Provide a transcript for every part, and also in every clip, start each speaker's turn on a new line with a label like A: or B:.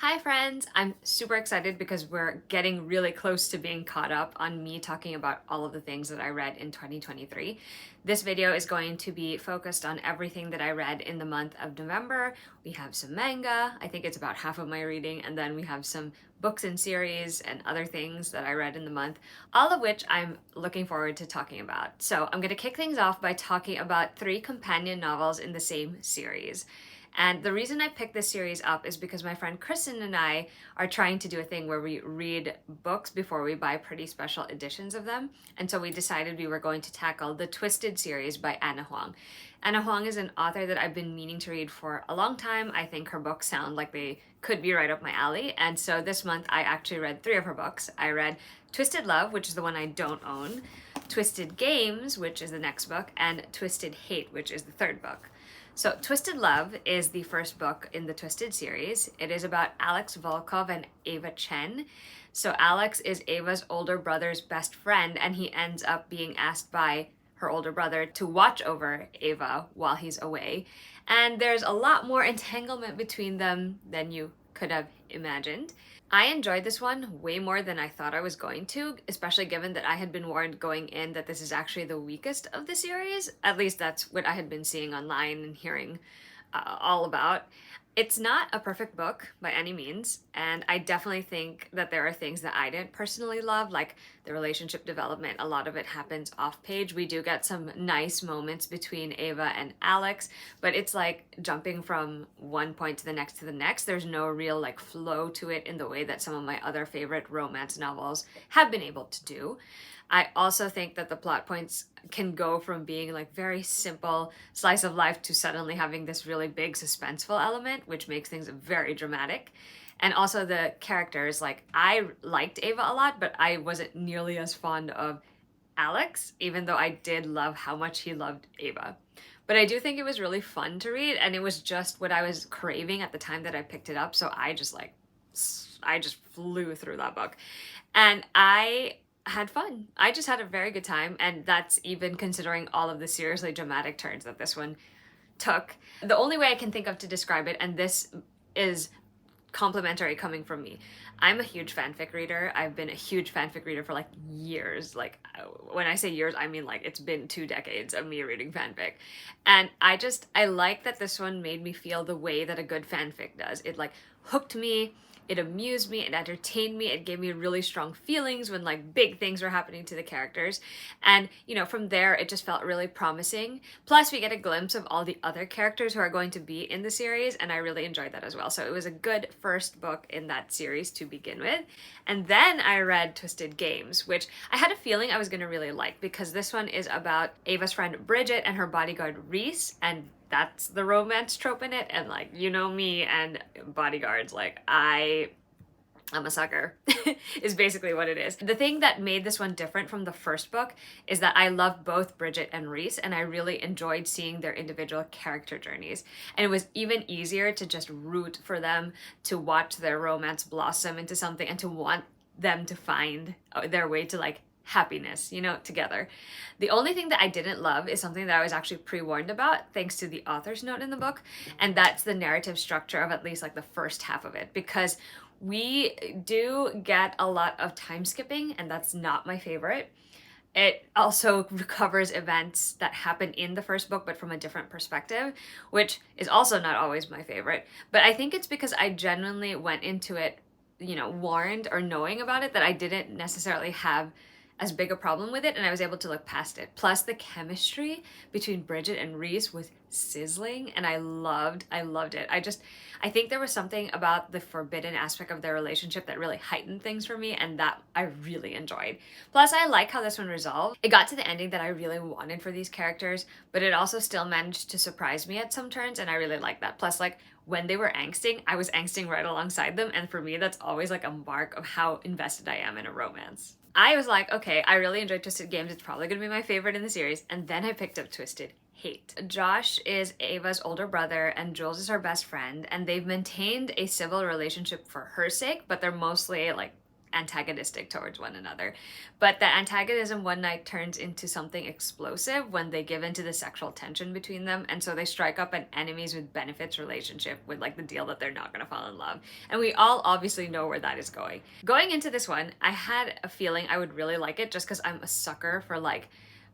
A: Hi friends! I'm super excited because we're getting really close to being caught up on me talking about all of the things that I read in 2023. This video is going to be focused on everything that I read in the month of November. We have some manga, I think it's about half of my reading, and then we have some books and series and other things that I read in the month, all of which I'm looking forward to talking about. So I'm going to kick things off by talking about 3 companion novels in the same series. And the reason I picked this series up is because my friend Kristen and I are trying to do a thing where we read books before we buy pretty special editions of them. And so we decided we were going to tackle the Twisted series by Anna Huang. Anna Huang is an author that I've been meaning to read for a long time. I think her books sound like they could be right up my alley. And so this month I actually read 3 of her books. I read Twisted Love, which is the one I don't own, Twisted Games, which is the next book, and Twisted Hate, which is the third book. So Twisted Love is the first book in the Twisted series. It is about Alex Volkov and Ava Chen. So Alex is Ava's older brother's best friend, and he ends up being asked by her older brother to watch over Ava while he's away. And there's a lot more entanglement between them than you could have imagined. I enjoyed this one way more than I thought I was going to, especially given that I had been warned going in that this is actually the weakest of the series. At least that's what I had been seeing online and hearing all about. It's not a perfect book by any means, and I definitely think that there are things that I didn't personally love, like the relationship development. A lot of it happens off page. We do get some nice moments between Ava and Alex, but it's like jumping from one point to the next to the next. There's no real like flow to it in the way that some of my other favorite romance novels have been able to do. I also think that the plot points can go from being like very simple slice of life to suddenly having this really big suspenseful element, which makes things very dramatic. And also the characters, like I liked Ava a lot, but I wasn't nearly as fond of Alex, even though I did love how much he loved Ava. But I do think it was really fun to read, and it was just what I was craving at the time that I picked it up, so I just flew through that book. And I had fun. I just had a very good time, and that's even considering all of the seriously dramatic turns that this one took. The only way I can think of to describe it, and this is complimentary coming from me, I'm a huge fanfic reader. I've been a huge fanfic reader for like years. Like when I say years, I mean like it's been 2 decades of me reading fanfic. And I like that this one made me feel the way that a good fanfic does. It like hooked me. It amused me, it entertained me, it gave me really strong feelings when like big things were happening to the characters. And, you know, from there it just felt really promising. Plus we get a glimpse of all the other characters who are going to be in the series, and I really enjoyed that as well. So it was a good first book in that series to begin with. And then I read Twisted Games, which I had a feeling I was going to really like because this one is about Ava's friend Bridget and her bodyguard Reese, and that's the romance trope in it. And like, you know me and bodyguards, like I'm a sucker is basically what it is. The thing that made this one different from the first book is that I loved both Bridget and Reese, and I really enjoyed seeing their individual character journeys. And it was even easier to just root for them, to watch their romance blossom into something, and to want them to find their way to like happiness, you know, together. The only thing that I didn't love is something that I was actually pre-warned about thanks to the author's note in the book, and that's the narrative structure of at least like the first half of it, because we do get a lot of time skipping, and that's not my favorite. It also recovers events that happen in the first book, but from a different perspective, which is also not always my favorite. But I think it's because I genuinely went into it, you know, warned or knowing about it, that I didn't necessarily have as big a problem with it, and I was able to look past it. Plus the chemistry between Bridget and Reese was sizzling, and I loved it. I think there was something about the forbidden aspect of their relationship that really heightened things for me, and that I really enjoyed. Plus I like how this one resolved. It got to the ending that I really wanted for these characters, but it also still managed to surprise me at some turns, and I really like that. Plus like when they were angsting, I was angsting right alongside them, and for me that's always like a mark of how invested I am in a romance. I was like, okay, I really enjoyed Twisted Games. It's probably going to be my favorite in the series. And then I picked up Twisted Hate. Josh is Ava's older brother and Jules is her best friend, and they've maintained a civil relationship for her sake, but they're mostly like antagonistic towards one another. But that antagonism one night turns into something explosive when they give into the sexual tension between them, and so they strike up an enemies with benefits relationship with like the deal that they're not going to fall in love. And we all obviously know where that is going. Going into this one, I had a feeling I would really like it just because I'm a sucker for like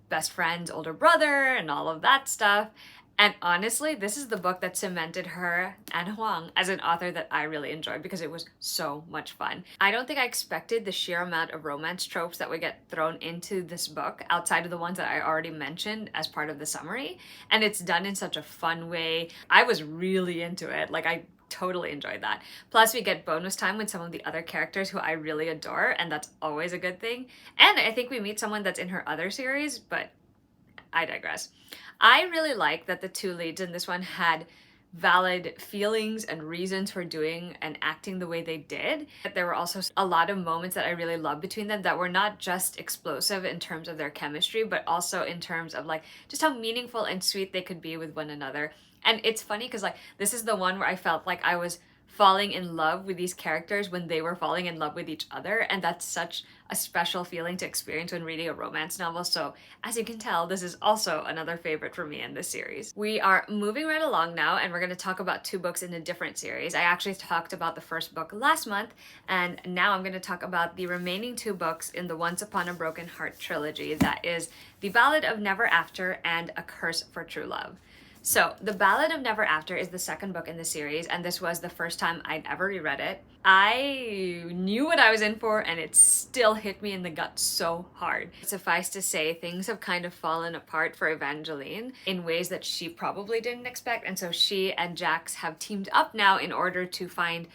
A: best friend's older brother and all of that stuff. And honestly, this is the book that cemented her and Huang as an author that I really enjoyed because it was so much fun. I don't think I expected the sheer amount of romance tropes that would get thrown into this book outside of the ones that I already mentioned as part of the summary. And it's done in such a fun way. I was really into it. Like, I totally enjoyed that. Plus, we get bonus time with some of the other characters who I really adore, and that's always a good thing. And I think we meet someone that's in her other series, but I digress. I really like that the two leads in this one had valid feelings and reasons for doing and acting the way they did. There were also a lot of moments that I really loved between them that were not just explosive in terms of their chemistry, but also in terms of like just how meaningful and sweet they could be with one another. And it's funny because like this is the one where I felt like I was falling in love with these characters when they were falling in love with each other, and that's such a special feeling to experience when reading a romance novel. So as you can tell, this is also another favorite for me in this series. We are moving right along now, and we're going to talk about two books in a different series. I actually talked about the first book last month, and now I'm going to talk about the remaining two books in the Once Upon a Broken Heart trilogy. That is The Ballad of Never After and A Curse for True Love. So, The Ballad of Never After is the second book in the series, and this was the first time I'd ever reread it. I knew what I was in for, and it still hit me in the gut so hard. Suffice to say, things have kind of fallen apart for Evangeline in ways that she probably didn't expect, and so she and Jax have teamed up now in order to find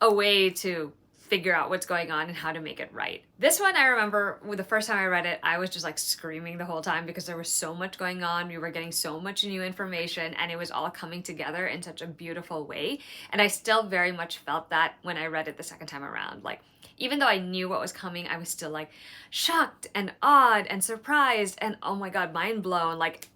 A: a way to figure out what's going on and how to make it right. This one, I remember the first time I read it, I was just like screaming the whole time because there was so much going on. We were getting so much new information, and it was all coming together in such a beautiful way. And I still very much felt that when I read it the second time around. Like, even though I knew what was coming, I was still like shocked and awed and surprised and oh my god, mind blown. Like,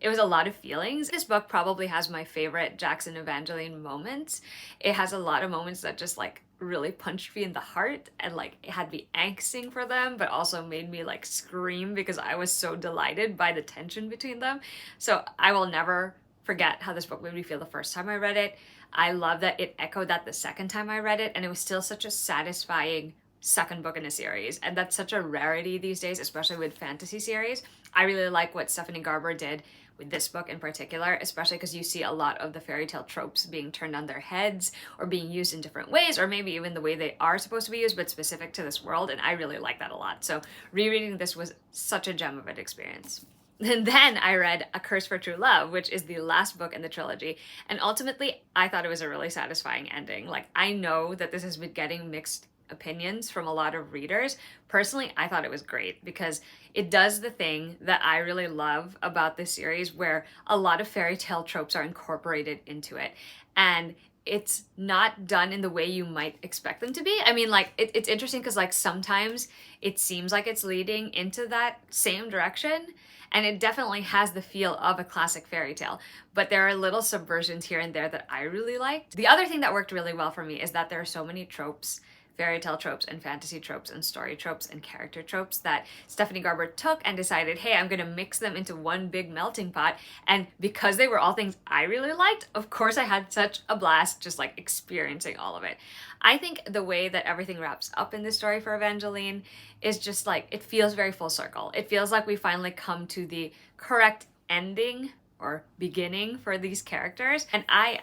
A: it was a lot of feelings. This book probably has my favorite Jax and Evangeline moments. It has a lot of moments that just like really punched me in the heart and like it had me angsting for them, but also made me like scream because I was so delighted by the tension between them. So I will never forget how this book made me feel the first time I read it. I love that it echoed that the second time I read it, and it was still such a satisfying second book in a series, and that's such a rarity these days, especially with fantasy series. I really like what Stephanie Garber did with this book in particular, especially because you see a lot of the fairy tale tropes being turned on their heads or being used in different ways, or maybe even the way they are supposed to be used, but specific to this world, and I really like that a lot. So rereading this was such a gem of an experience. And then I read A Curse for True Love, which is the last book in the trilogy, and ultimately I thought it was a really satisfying ending. Like, I know that this has been getting mixed opinions from a lot of readers. Personally, I thought it was great because it does the thing that I really love about this series, where a lot of fairy tale tropes are incorporated into it, and it's not done in the way you might expect them to be. I mean, like, it's interesting because like sometimes it seems like it's leading into that same direction, and it definitely has the feel of a classic fairy tale, but there are little subversions here and there that I really liked. The other thing that worked really well for me is that there are so many tropes, fairy tale tropes and fantasy tropes and story tropes and character tropes, that Stephanie Garber took and decided, hey, I'm gonna mix them into one big melting pot. And because they were all things I really liked, of course I had such a blast just like experiencing all of it. I think the way that everything wraps up in this story for Evangeline is just like, it feels very full circle. It feels like we finally come to the correct ending or beginning for these characters, and I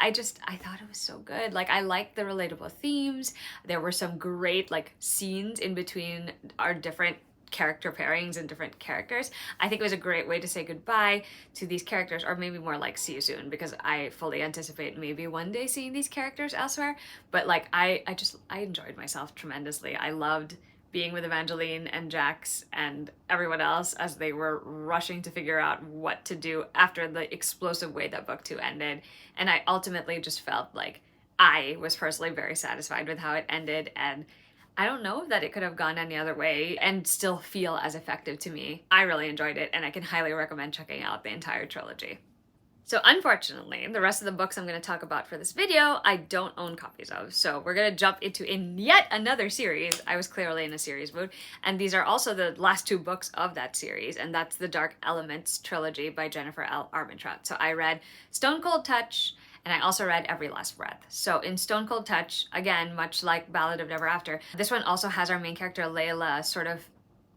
A: thought it was so good. Like, I liked the relatable themes. There were some great like scenes in between our different character pairings and different characters. I think it was a great way to say goodbye to these characters, or maybe more like see you soon, because I fully anticipate maybe one day seeing these characters elsewhere. But like I enjoyed myself tremendously. I loved being with Evangeline and Jax and everyone else as they were rushing to figure out what to do after the explosive way that book 2 ended. And I ultimately just felt like I was personally very satisfied with how it ended, and I don't know that it could have gone any other way and still feel as effective to me. I really enjoyed it, and I can highly recommend checking out the entire trilogy. So unfortunately, the rest of the books I'm going to talk about for this video, I don't own copies of. So we're going to jump into yet another series. I was clearly in a series mood. And these are also the last two books of that series. And that's the Dark Elements trilogy by Jennifer L. Armentrout. So I read Stone Cold Touch, and I also read Every Last Breath. So in Stone Cold Touch, again, much like Ballad of Never After, this one also has our main character Layla sort of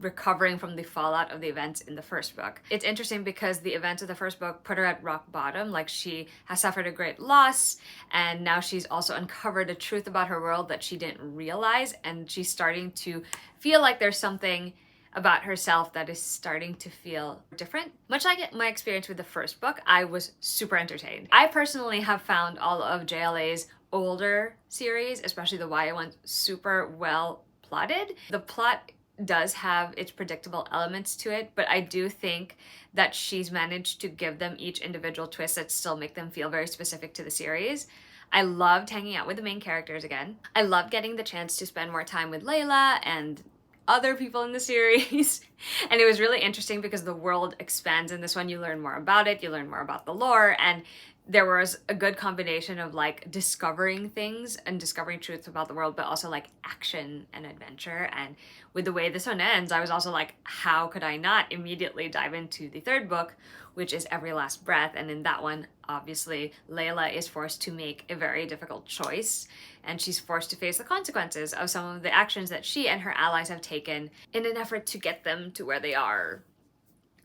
A: recovering from the fallout of the events in the first book. It's interesting because the events of the first book put her at rock bottom, like she has suffered a great loss, and now she's also uncovered a truth about her world that she didn't realize, and she's starting to feel like there's something about herself that is starting to feel different. Much like my experience with the first book, I was super entertained. I personally have found all of JLA's older series, especially the YA ones, super well plotted. The plot does have its predictable elements to it, but I do think that she's managed to give them each individual twist that still make them feel very specific to the series. I loved hanging out with the main characters again. I loved getting the chance to spend more time with Layla and other people in the series. And it was really interesting because the world expands in this one. You learn more about it, you learn more about the lore, and there was a good combination of like discovering things and discovering truths about the world, but also like action and adventure. And with the way this one ends, I was also like, how could I not immediately dive into the third book, which is Every Last Breath? And in that one, obviously, Layla is forced to make a very difficult choice, and she's forced to face the consequences of some of the actions that she and her allies have taken in an effort to get them to where they are.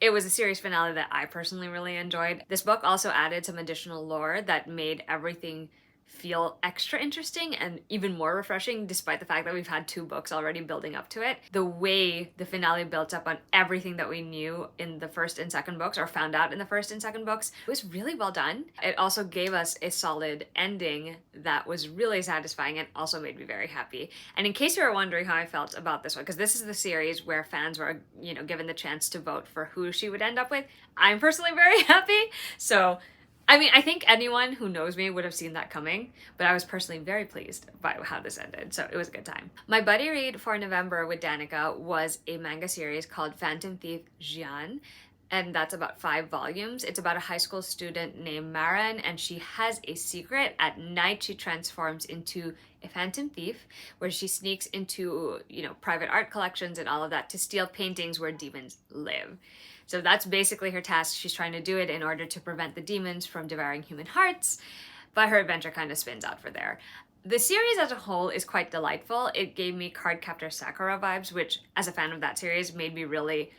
A: It was a series finale that I personally really enjoyed. This book also added some additional lore that made everything feel extra interesting and even more refreshing, despite the fact that we've had two books already building up to it. The way the finale built up on everything that we knew in the first and second books, or found out in the first and second books, was really well done. It also gave us a solid ending that was really satisfying and also made me very happy. And in case you were wondering how I felt about this one, because this is the series where fans were, given the chance to vote for who she would end up with, I'm personally very happy. So I mean, I think anyone who knows me would have seen that coming, but I was personally very pleased by how this ended, so it was a good time. My buddy read for November with Danica was a manga series called Phantom Thief Jeanne, and that's about 5 volumes. It's about a high school student named Maran, and she has a secret. At night, she transforms into a phantom thief, where she sneaks into, private art collections and all of that to steal paintings where demons live. So that's basically her task. She's trying to do it in order to prevent the demons from devouring human hearts, but her adventure kind of spins out for there. The series as a whole is quite delightful. It gave me Cardcaptor Sakura vibes, which, as a fan of that series, made me really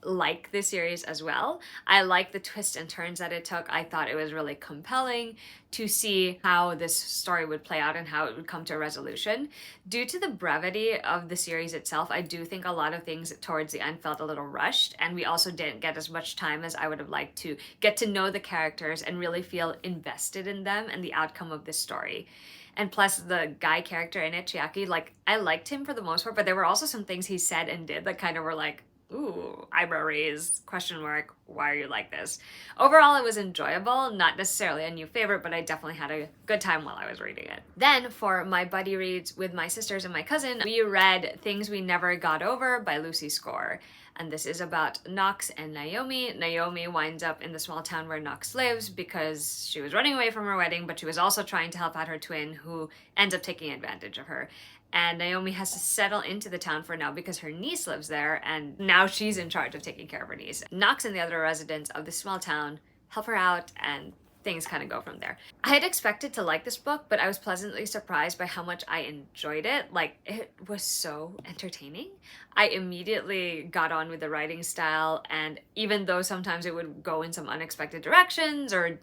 A: like this series as well. I like the twists and turns that it took. I thought it was really compelling to see how this story would play out and how it would come to a resolution. Due to the brevity of the series itself, I do think a lot of things towards the end felt a little rushed, and we also didn't get as much time as I would have liked to get to know the characters and really feel invested in them and the outcome of this story. And plus, the guy character in it, Chiaki, I liked him for the most part, but there were also some things he said and did that kind of were like, ooh, eyebrow raise, question mark, why are you like this? Overall, it was enjoyable, not necessarily a new favorite, but I definitely had a good time while I was reading it. Then, for my buddy reads with my sisters and my cousin, we read Things We Never Got Over by Lucy Score. And this is about Nox and Naomi. Naomi winds up in the small town where Nox lives because she was running away from her wedding, but she was also trying to help out her twin, who ends up taking advantage of her. And Naomi has to settle into the town for now because her niece lives there, and now she's in charge of taking care of her niece. Nox and the other residents of this small town help her out, and things kind of go from there. I had expected to like this book, but I was pleasantly surprised by how much I enjoyed it. It was so entertaining. I immediately got on with the writing style, and even though sometimes it would go in some unexpected directions or,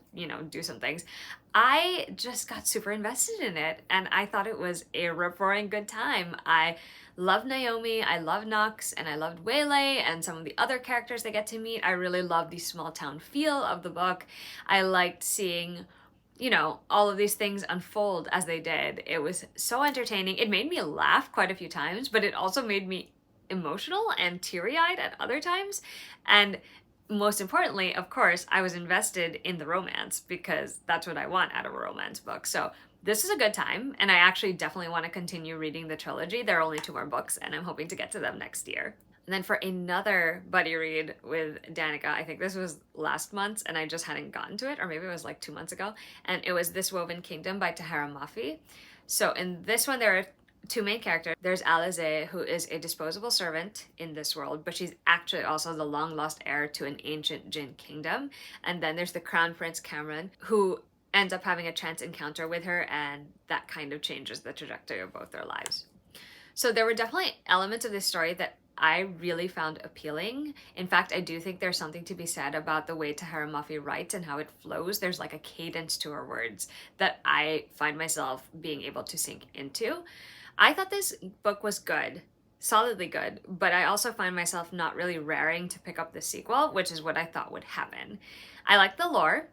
A: do some things, I just got super invested in it, and I thought it was a rip-roaring good time. I loved Naomi, I loved Nox, and I loved Waylay and some of the other characters they get to meet. I really loved the small town feel of the book. I liked seeing, all of these things unfold as they did. It was so entertaining. It made me laugh quite a few times, but it also made me emotional and teary-eyed at other times. And most importantly, of course, I was invested in the romance because that's what I want out of a romance book. So this is a good time, and I actually definitely want to continue reading the trilogy. There are only 2 more books, and I'm hoping to get to them next year. And then for another buddy read with Danica, I think this was last month and I just hadn't gotten to it, or maybe it was like 2 months ago, and it was This Woven Kingdom by Tahara Mafi. So in this one, there are two main characters. There's Alize, who is a disposable servant in this world, but she's actually also the long-lost heir to an ancient Jinn kingdom. And then there's the Crown Prince Cameron, who ends up having a chance encounter with her, and that kind of changes the trajectory of both their lives. So there were definitely elements of this story that I really found appealing. In fact, I do think there's something to be said about the way Tahara Mafi writes and how it flows. There's like a cadence to her words that I find myself being able to sink into. I thought this book was good, solidly good, but I also find myself not really raring to pick up the sequel, which is what I thought would happen. I like the lore,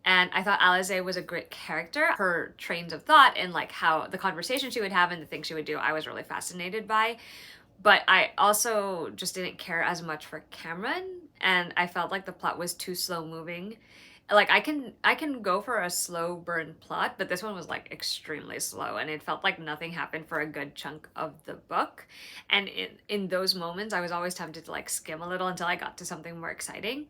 A: and I thought Alize was a great character. Her trains of thought and like how the conversation she would have and the things she would do, I was really fascinated by. But I also just didn't care as much for Cameron, and I felt like the plot was too slow moving. Like I can go for a slow burn plot, but this one was like extremely slow, and it felt like nothing happened for a good chunk of the book. And in those moments, I was always tempted to like skim a little until I got to something more exciting.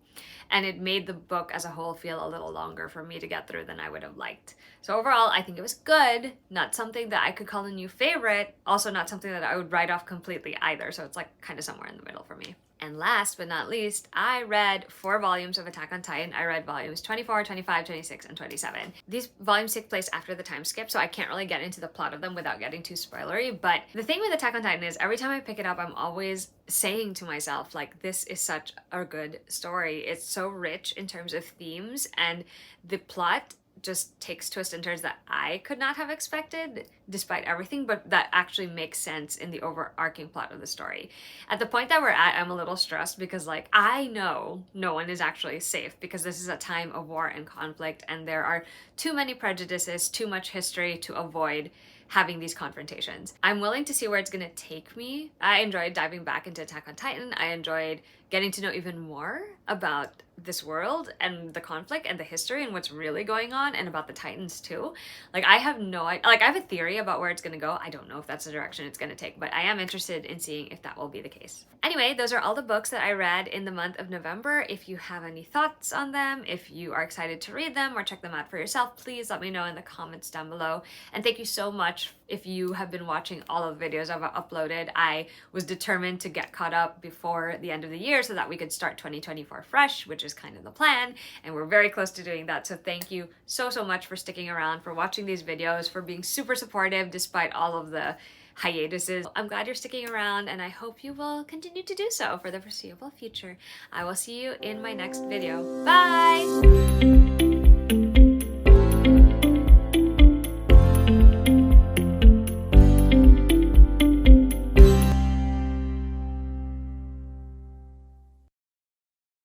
A: And it made the book as a whole feel a little longer for me to get through than I would have liked. So overall, I think it was good, not something that I could call a new favorite, also not something that I would write off completely either. So it's like kind of somewhere in the middle for me. And last but not least, I read 4 volumes of Attack on Titan. I read volumes 24, 25, 26, and 27. These volumes take place after the time skip, so I can't really get into the plot of them without getting too spoilery. But the thing with Attack on Titan is every time I pick it up, I'm always saying to myself, like, this is such a good story. It's so rich in terms of themes, and the plot just takes twists and turns that I could not have expected despite everything, but that actually makes sense in the overarching plot of the story. At the point that we're at, I'm a little stressed because like I know no one is actually safe because this is a time of war and conflict, and there are too many prejudices, too much history to avoid having these confrontations. I'm willing to see where it's gonna take me. I enjoyed diving back into Attack on Titan. I enjoyed getting to know even more about this world and the conflict and the history and what's really going on, and about the Titans too. Like I have no idea, like I have a theory about where it's gonna go. I don't know if that's the direction it's gonna take, but I am interested in seeing if that will be the case. Anyway, those are all the books that I read in the month of November. If you have any thoughts on them, if you are excited to read them or check them out for yourself, please let me know in the comments down below. And thank you so much if you have been watching all of the videos I've uploaded. I was determined to get caught up before the end of the year so that we could start 2024 fresh, which is kind of the plan, and we're very close to doing that. So thank you so much for sticking around, for watching these videos, for being super supportive despite all of the hiatuses. I'm glad you're sticking around, and I hope you will continue to do so for the foreseeable future. I will see you in my next video. Bye!